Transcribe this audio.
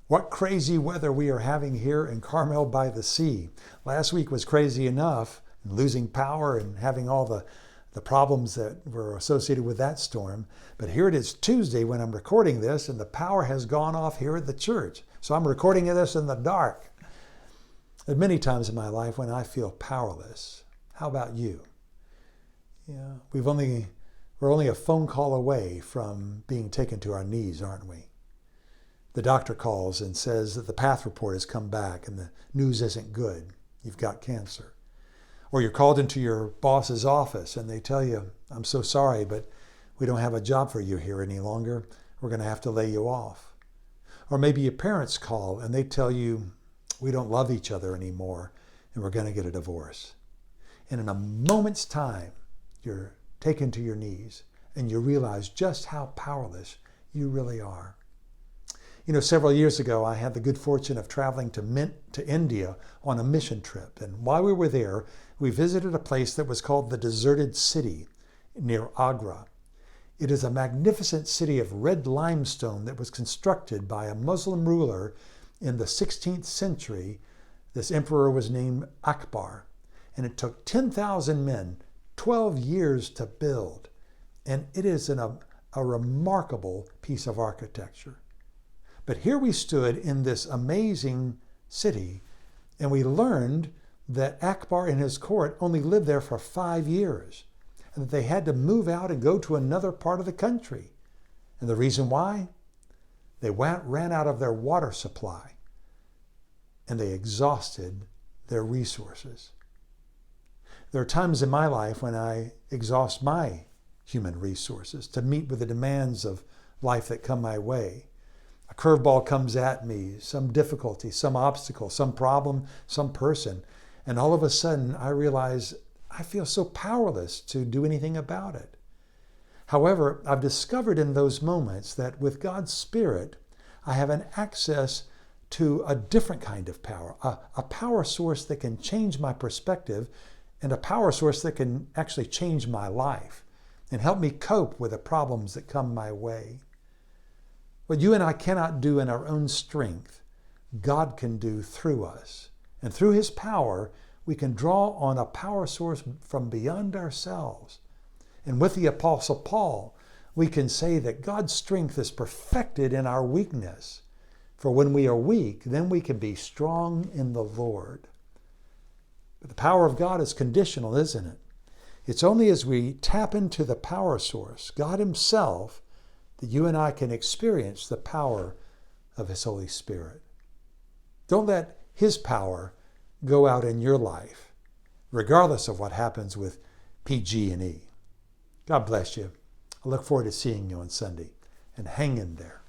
What crazy weather we are having here in Carmel by the Sea. Last week was crazy enough, losing power and having all the problems that were associated with that storm. But here it is Tuesday when I'm recording this, and the power has gone off here at the church. So I'm recording this in the dark. There are many times in my life when I feel powerless. How about you? Yeah, we're only a phone call away from being taken to our knees, aren't we? The doctor calls and says that the path report has come back and the news isn't good. You've got cancer. Or you're called into your boss's office and they tell you, I'm so sorry, but we don't have a job for you here any longer. We're going to have to lay you off. Or maybe your parents call and they tell you, we don't love each other anymore and we're going to get a divorce. And in a moment's time, you're taken to your knees and you realize just how powerless you really are. You know, several years ago, I had the good fortune of traveling to India on a mission trip. And while we were there, we visited a place that was called the Deserted City near Agra. It is a magnificent city of red limestone that was constructed by a Muslim ruler in the 16th century. This emperor was named Akbar. And it took 10,000 men 12 years to build. And it is a remarkable piece of architecture. But here we stood in this amazing city, and we learned that Akbar and his court only lived there for 5 years, and that they had to move out and go to another part of the country. And the reason why? They ran out of their water supply, and they exhausted their resources. There are times in my life when I exhaust my human resources to meet with the demands of life that come my way. A curveball comes at me, some difficulty, some obstacle, some problem, some person, and all of a sudden I realize I feel so powerless to do anything about it. However, I've discovered in those moments that with God's Spirit, I have an access to a different kind of power, a power source that can change my perspective and a power source that can actually change my life and help me cope with the problems that come my way. What you and I cannot do in our own strength, God can do through us. And through His power, we can draw on a power source from beyond ourselves. And with the Apostle Paul, we can say that God's strength is perfected in our weakness. For when we are weak, then we can be strong in the Lord. But the power of God is conditional, isn't it? It's only as we tap into the power source, God Himself, that you and I can experience the power of His Holy Spirit. Don't let His power go out in your life, regardless of what happens with PG&E. God bless you. I look forward to seeing you on Sunday, and hang in there.